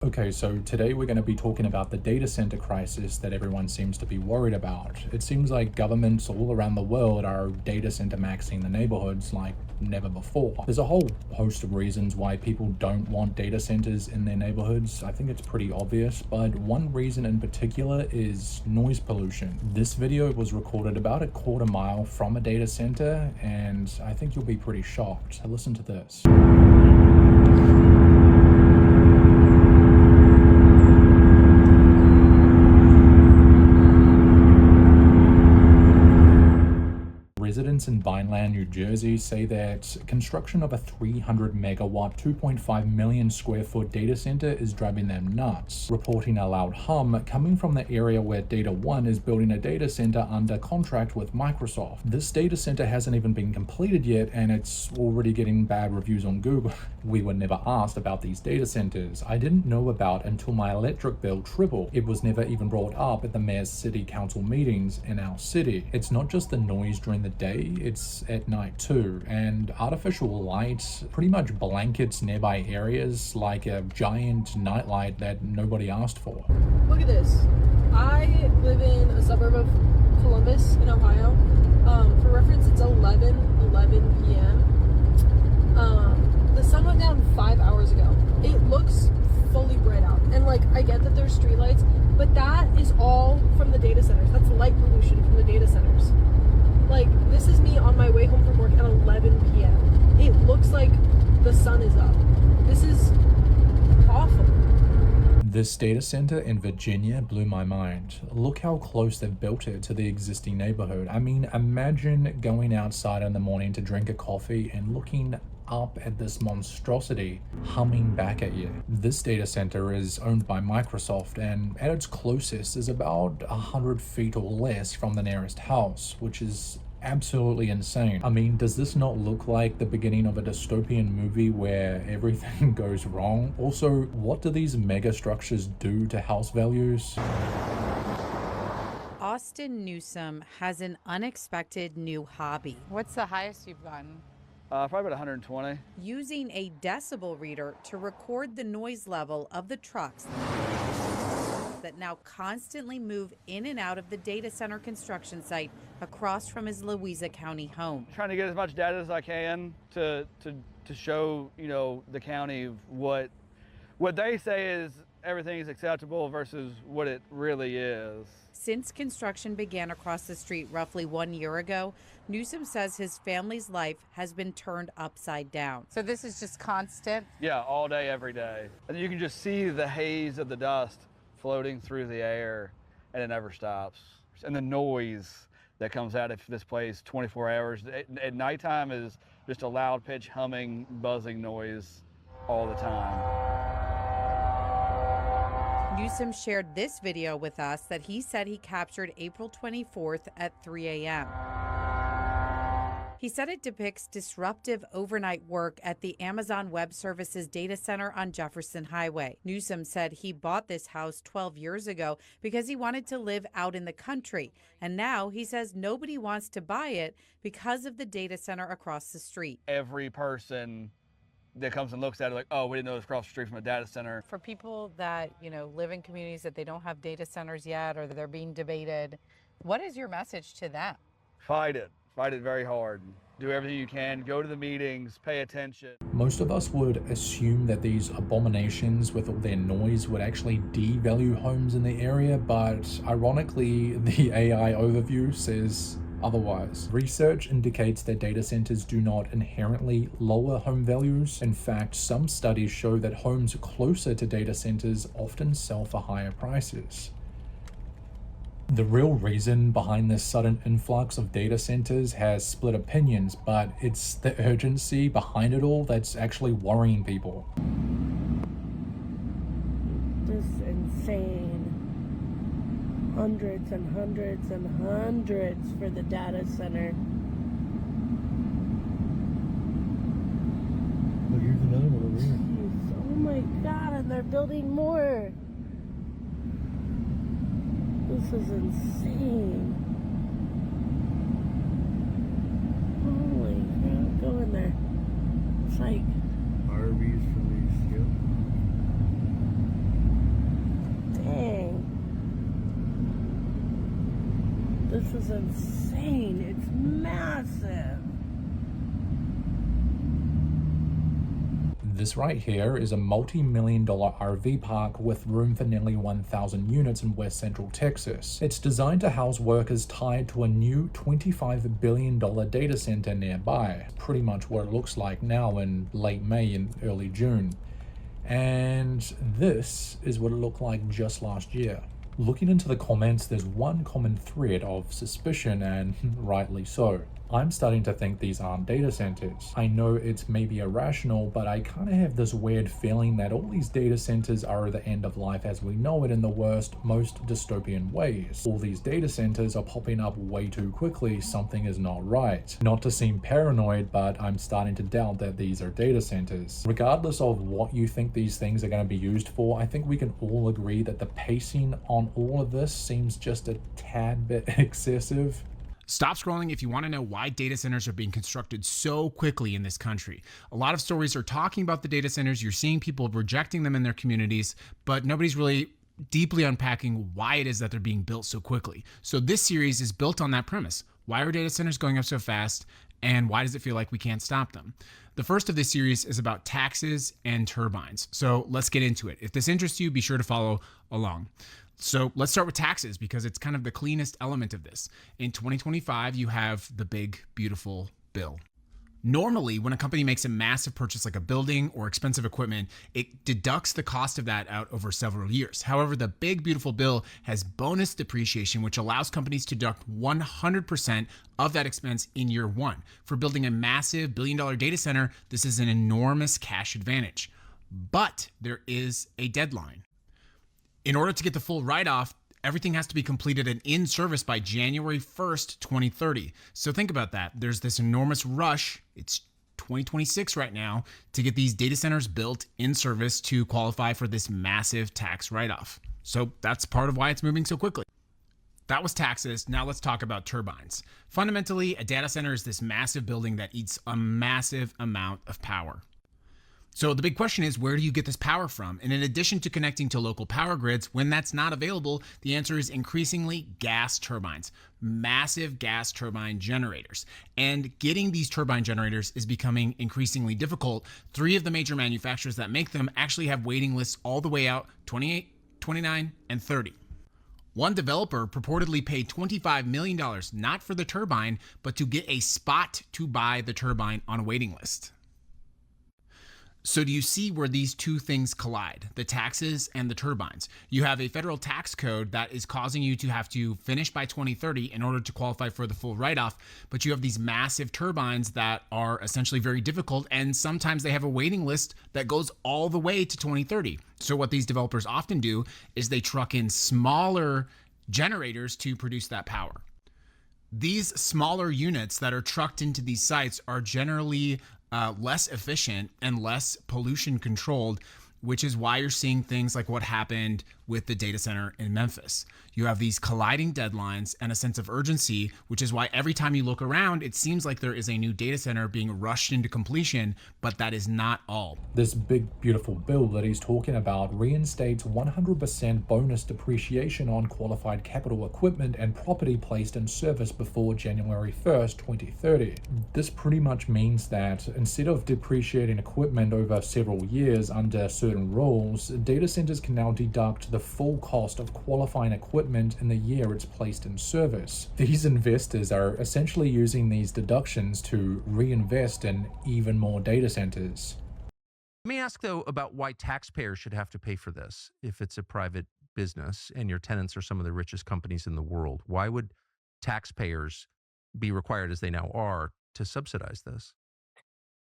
Okay, so today we're going to be talking about the data center crisis that everyone seems to be worried about. It seems like governments all around the world are data center maxing the neighborhoods like never before. There's a whole host of reasons why people don't want data centers in their neighborhoods. I think it's pretty obvious, but one reason in particular is noise pollution. This video was recorded about a quarter mile from a data center, and I think you'll be pretty shocked. Listen to this. Residents in Vineland, New Jersey say that construction of a 300 megawatt, 2.5 million square foot data center is driving them nuts, reporting a loud hum coming from the area where Data One is building a data center under contract with Microsoft. This data center hasn't even been completed yet, and it's already getting bad reviews on Google. We were never asked about these data centers. I didn't know about until my electric bill tripled. It was never even brought up at the mayor's city council meetings in our city. It's not just the noise during the day, it's at night too, and artificial light pretty much blankets nearby areas like a giant nightlight that nobody asked for. Look at this. I live in a suburb of Columbus in Ohio. For reference, it's 11 p.m. The sun went down 5 hours ago. It looks fully bright out, and like I get that there's streetlights, but that is all from the data centers. That's light pollution from the data centers. Like, this is me on my way home from work at 11 p.m. It looks like the sun is up. This is awful. This data center in Virginia blew my mind. Look how close they've built it to the existing neighborhood. I mean, imagine going outside in the morning to drink a coffee and looking up at this monstrosity humming back at you. This data center is owned by Microsoft, and at its closest is about 100 feet or less from the nearest house, which is absolutely insane. I mean, does this not look like the beginning of a dystopian movie where everything goes wrong? Also, what do these mega structures do to house values? Austin Newsome has an unexpected new hobby. What's the highest you've gotten? Probably about 120. Using a decibel reader to record the noise level of the trucks that now constantly move in and out of the data center construction site across from his Louisa County home. Trying to get as much data as I can to show, the county what they say is everything is acceptable versus what it really is. Since construction began across the street roughly 1 year ago, Newsome says his family's life has been turned upside down. So this is just constant? Yeah, all day, every day. And you can just see the haze of the dust floating through the air, and it never stops. And the noise that comes out of this place 24 hours at nighttime is just a loud pitch humming, buzzing noise all the time. Newsome shared this video with us that he said he captured April 24th at 3 a.m. He said it depicts disruptive overnight work at the Amazon Web Services data center on Jefferson Highway. Newsome said he bought this house 12 years ago because he wanted to live out in the country. And now he says nobody wants to buy it because of the data center across the street. Every person that comes and looks at it like, oh, we didn't know it was across the street from a data center. For people that, live in communities that they don't have data centers yet or they're being debated, what is your message to them? Fight it. Fight it very hard. Do everything you can. Go to the meetings. Pay attention. Most of us would assume that these abominations with all their noise would actually devalue homes in the area, but ironically, the AI overview says otherwise. Research indicates that data centers do not inherently lower home values. In fact, some studies show that homes closer to data centers often sell for higher prices. The real reason behind this sudden influx of data centers has split opinions, but it's the urgency behind it all that's actually worrying people. This is insane. Hundreds and hundreds and hundreds for the data center. Look, here's another one over here. Jeez, oh my god, and they're building more. This is insane. Holy crap, go in there. It's like RVs from these, yep. This is insane. It's massive. This right here is a multi-million-dollar RV park with room for nearly 1,000 units in West Central Texas. It's designed to house workers tied to a new $25 billion data center nearby. Pretty much what it looks like now in late May and early June. And this is what it looked like just last year. Looking into the comments, there's one common thread of suspicion, and rightly so. I'm starting to think these aren't data centers. I know it's maybe irrational, but I kind of have this weird feeling that all these data centers are the end of life as we know it in the worst, most dystopian ways. All these data centers are popping up way too quickly. Something is not right. Not to seem paranoid, but I'm starting to doubt that these are data centers. Regardless of what you think these things are going to be used for, I think we can all agree that the pacing on all of this seems just a tad bit excessive. Stop scrolling if you want to know why data centers are being constructed so quickly in this country. A lot of stories are talking about the data centers. You're seeing people rejecting them in their communities, but nobody's really deeply unpacking why it is that they're being built so quickly. So this series is built on that premise. Why are data centers going up so fast, and why does it feel like we can't stop them? The first of this series is about taxes and turbines. So let's get into it. If this interests you, be sure to follow along. So let's start with taxes because it's kind of the cleanest element of this. In 2025, you have the big, beautiful bill. Normally, when a company makes a massive purchase like a building or expensive equipment, it deducts the cost of that out over several years. However, the big, beautiful bill has bonus depreciation, which allows companies to deduct 100% of that expense in year one. For building a massive billion-dollar data center, this is an enormous cash advantage. But there is a deadline. In order to get the full write-off, everything has to be completed and in service by January 1st, 2030. So think about that. There's this enormous rush. It's 2026 right now to get these data centers built in service to qualify for this massive tax write-off. So that's part of why it's moving so quickly. That was taxes. Now let's talk about turbines. Fundamentally, a data center is this massive building that eats a massive amount of power. So the big question is, where do you get this power from? And in addition to connecting to local power grids, when that's not available, the answer is increasingly gas turbines, massive gas turbine generators. And getting these turbine generators is becoming increasingly difficult. 3 of the major manufacturers that make them actually have waiting lists all the way out 28, 29, and 30. One developer purportedly paid $25 million, not for the turbine, but to get a spot to buy the turbine on a waiting list. So do you see where these two things collide, the taxes and the turbines? You have a federal tax code that is causing you to have to finish by 2030 in order to qualify for the full write-off, but you have these massive turbines that are essentially very difficult, and sometimes they have a waiting list that goes all the way to 2030. So what these developers often do is they truck in smaller generators to produce that power. These smaller units that are trucked into these sites are generally less efficient and less pollution controlled, which is why you're seeing things like what happened with the data center in Memphis. You have these colliding deadlines and a sense of urgency, which is why every time you look around, it seems like there is a new data center being rushed into completion, but that is not all. This big, beautiful bill that he's talking about reinstates 100% bonus depreciation on qualified capital equipment and property placed in service before January 1st, 2030. This pretty much means that instead of depreciating equipment over several years under certain rules, data centers can now deduct the full cost of qualifying equipment in the year it's placed in service. These investors are essentially using these deductions to reinvest in even more data centers. Let me ask, though, about why taxpayers should have to pay for this if it's a private business and your tenants are some of the richest companies in the world. Why would taxpayers be required, as they now are, to subsidize this?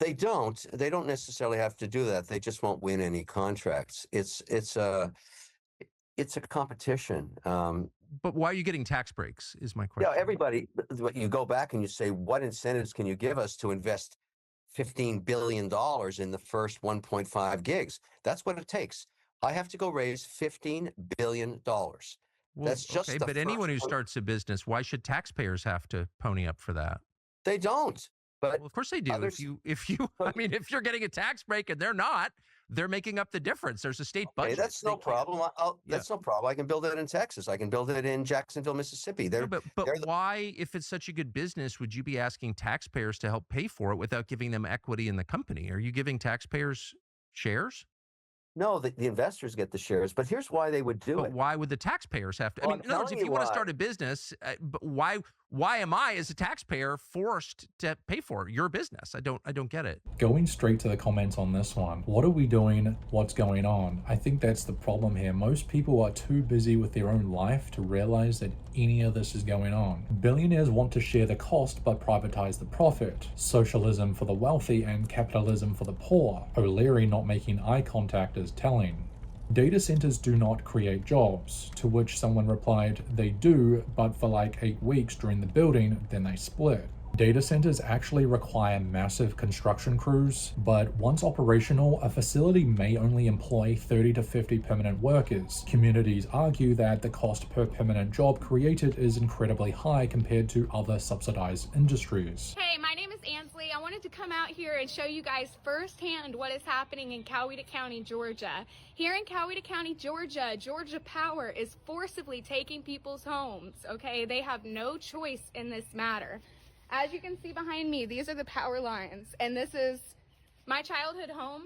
They don't necessarily have to do that. They just won't win any contracts. It's a competition. But why are you getting tax breaks is my question. Yeah, everybody, you go back and you say, what incentives can you give us to invest $15 billion in the first 1.5 gigs? That's what it takes. I have to go raise $15 billion. Well, That's just okay, the but anyone who first one. starts a business, why should taxpayers have to pony up for that? They don't. But Well, of course they do. others- If you, I mean, if you're getting a tax break and they're not, they're making up the difference. There's a state Okay, budget. that's no problem. That's no problem. I can build it in Texas. I can build it in Jacksonville, Mississippi. No, but why, if it's such a good business, would you be asking taxpayers to help pay for it without giving them equity in the company? Are you giving taxpayers shares? No, the investors get the shares, but here's why they would do But it. why would the taxpayers have to? Well, I mean, in other words, if you want to start a business, but why am I as a taxpayer forced to pay for your business? I don't get it. Going straight to the comments on this one. What are we doing? What's going on? I think that's the problem here. Most people are too busy with their own life to realize that any of this is going on. Billionaires want to share the cost but privatize the profit. Socialism for the wealthy and capitalism for the poor. O'Leary not making eye contact is telling. Data centers do not create jobs, to which someone replied, they do, but for like 8 weeks during the building, then they split. Data centers actually require massive construction crews, but once operational, a facility may only employ 30 to 50 permanent workers. Communities argue that the cost per permanent job created is incredibly high compared to other subsidized industries. Hey, my name is Ansley. I wanted to come out here and show you guys firsthand what is happening in Coweta County, Georgia. Here in Coweta County, Georgia, Georgia Power is forcibly taking people's homes, okay? They have no choice in this matter. As you can see behind me, these are the power lines, and this is my childhood home.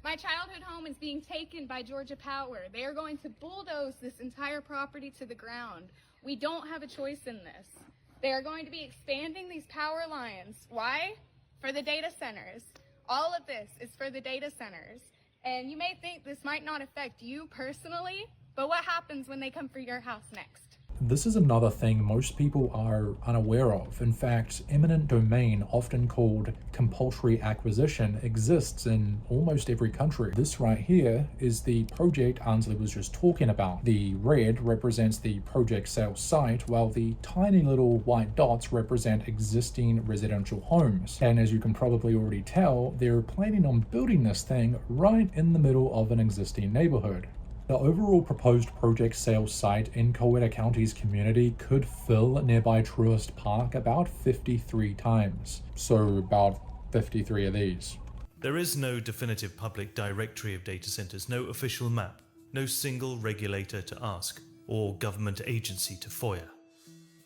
My childhood home is being taken by Georgia Power. They are going to bulldoze this entire property to the ground. We don't have a choice in this. They are going to be expanding these power lines. Why? For the data centers. All of this is for the data centers. And you may think this might not affect you personally, but what happens when they come for your house next? This is another thing most people are unaware of. In fact, eminent domain, often called compulsory acquisition, exists in almost every country. This right here is the project Ansley was just talking about. The red represents the project sale site, while the tiny little white dots represent existing residential homes. And as you can probably already tell, they're planning on building this thing right in the middle of an existing neighborhood. The overall proposed project sales site in Coweta County's community could fill nearby Truist Park about 53 times. So about 53 of these. There is no definitive public directory of data centers, no official map, no single regulator to ask, or government agency to FOIA.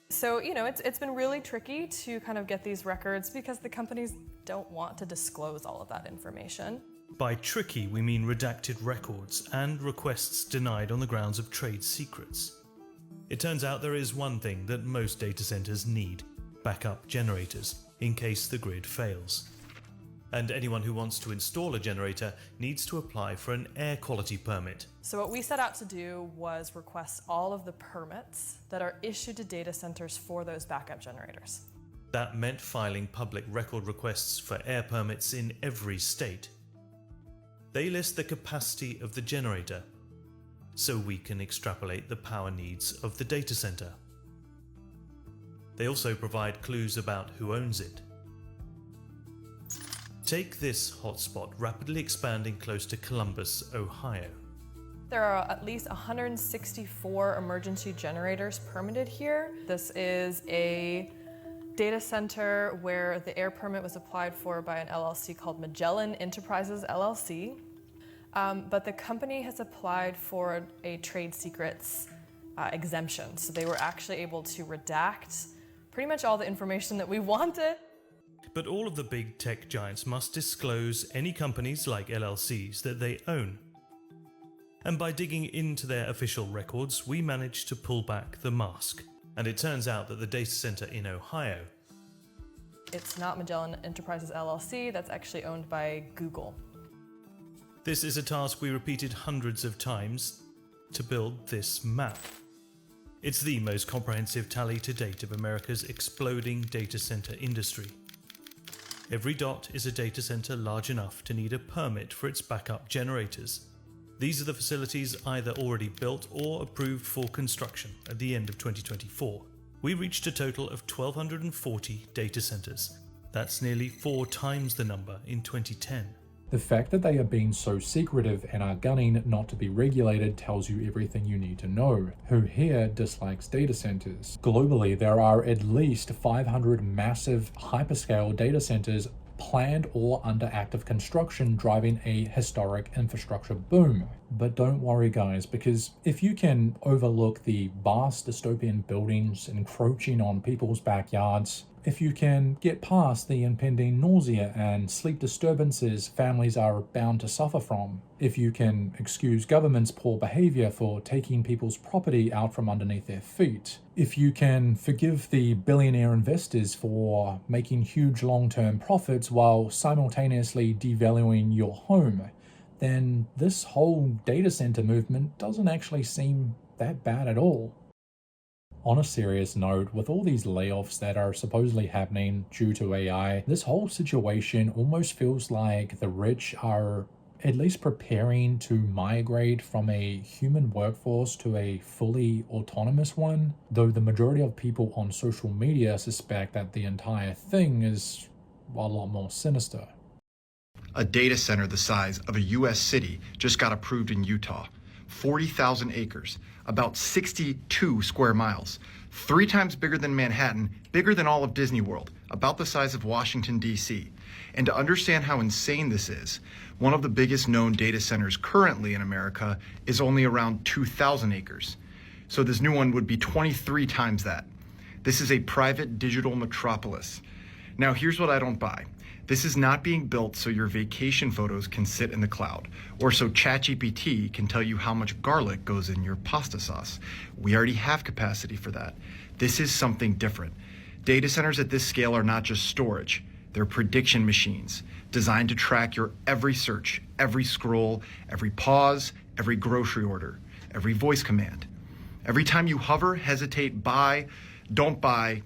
So, it's been really tricky to kind of get these records because the companies don't want to disclose all of that information. By tricky, we mean redacted records and requests denied on the grounds of trade secrets. It turns out there is one thing that most data centers need: backup generators, in case the grid fails. And anyone who wants to install a generator needs to apply for an air quality permit. So what we set out to do was request all of the permits that are issued to data centers for those backup generators. That meant filing public record requests for air permits in every state. They list the capacity of the generator, so we can extrapolate the power needs of the data center. They also provide clues about who owns it. Take this hotspot rapidly expanding close to Columbus, Ohio. There are at least 164 emergency generators permitted here. This is a data center where the air permit was applied for by an LLC called Magellan Enterprises LLC. But the company has applied for a trade secrets exemption. So they were actually able to redact pretty much all the information that we wanted. But all of the big tech giants must disclose any companies like LLCs that they own. And by digging into their official records, we managed to pull back the mask. And it turns out that the data center in Ohio, it's not Magellan Enterprises LLC, that's actually owned by Google. This is a task we repeated hundreds of times to build this map. It's the most comprehensive tally to date of America's exploding data center industry. Every dot is a data center large enough to need a permit for its backup generators. These are the facilities either already built or approved for construction at the end of 2024. We reached a total of 1,240 data centers. That's nearly 4 times the number in 2010. The fact that they are being so secretive and are gunning not to be regulated tells you everything you need to know. Who here dislikes data centers? Globally, there are at least 500 massive hyperscale data centers planned or under active construction, driving a historic infrastructure boom. But don't worry guys, because if you can overlook the vast dystopian buildings encroaching on people's backyards, if you can get past the impending nausea and sleep disturbances families are bound to suffer from, if you can excuse government's poor behavior for taking people's property out from underneath their feet, if you can forgive the billionaire investors for making huge long-term profits while simultaneously devaluing your home, then this whole data center movement doesn't actually seem that bad at all. On a serious note, with all these layoffs that are supposedly happening due to AI, this whole situation almost feels like the rich are at least preparing to migrate from a human workforce to a fully autonomous one, though the majority of people on social media suspect that the entire thing is a lot more sinister. A data center the size of a US city just got approved in Utah. 40,000 acres, about 62 square miles, 3 times bigger than Manhattan, bigger than all of Disney World, about the size of Washington, D.C. And to understand how insane this is, one of the biggest known data centers currently in America is only around 2,000 acres. So this new one would be 23 times that. This is a private digital metropolis. Now here's what I don't buy. This is not being built so your vacation photos can sit in the cloud, or so ChatGPT can tell you how much garlic goes in your pasta sauce. We already have capacity for that. This is something different. Data centers at this scale are not just storage. They're prediction machines designed to track your every search, every scroll, every pause, every grocery order, every voice command. Every time you hover, hesitate, buy, don't buy,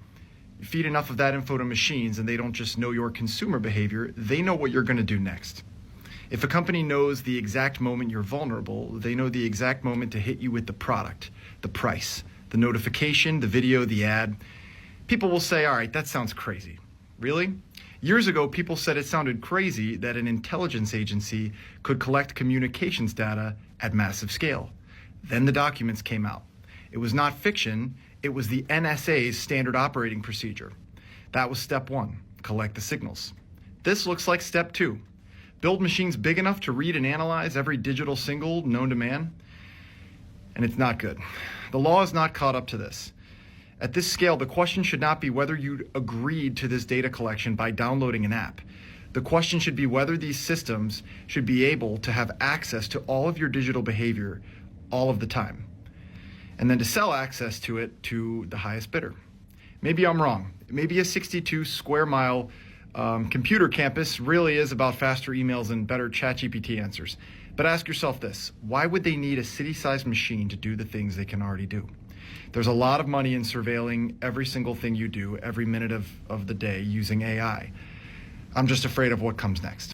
feed enough of that info to machines and they don't just know your consumer behavior, they know what you're going to do next. If a company knows the exact moment you're vulnerable, they know the exact moment to hit you with the product, the price, the notification, the video, the ad. People will say, all right, that sounds crazy. Really? Years ago, people said it sounded crazy that an intelligence agency could collect communications data at massive scale. Then the documents came out. It was not fiction. It was the NSA's standard operating procedure. That was step 1, collect the signals. This looks like step 2, build machines big enough to read and analyze every digital signal known to man. And it's not good. The law is not caught up to this. At this scale, the question should not be whether you agreed to this data collection by downloading an app. The question should be whether these systems should be able to have access to all of your digital behavior all of the time, and then to sell access to it to the highest bidder. Maybe I'm wrong. Maybe a 62 square mile computer campus really is about faster emails and better ChatGPT answers. But ask yourself this, why would they need a city-sized machine to do the things they can already do? There's a lot of money in surveilling every single thing you do every minute of the day using AI. I'm just afraid of what comes next.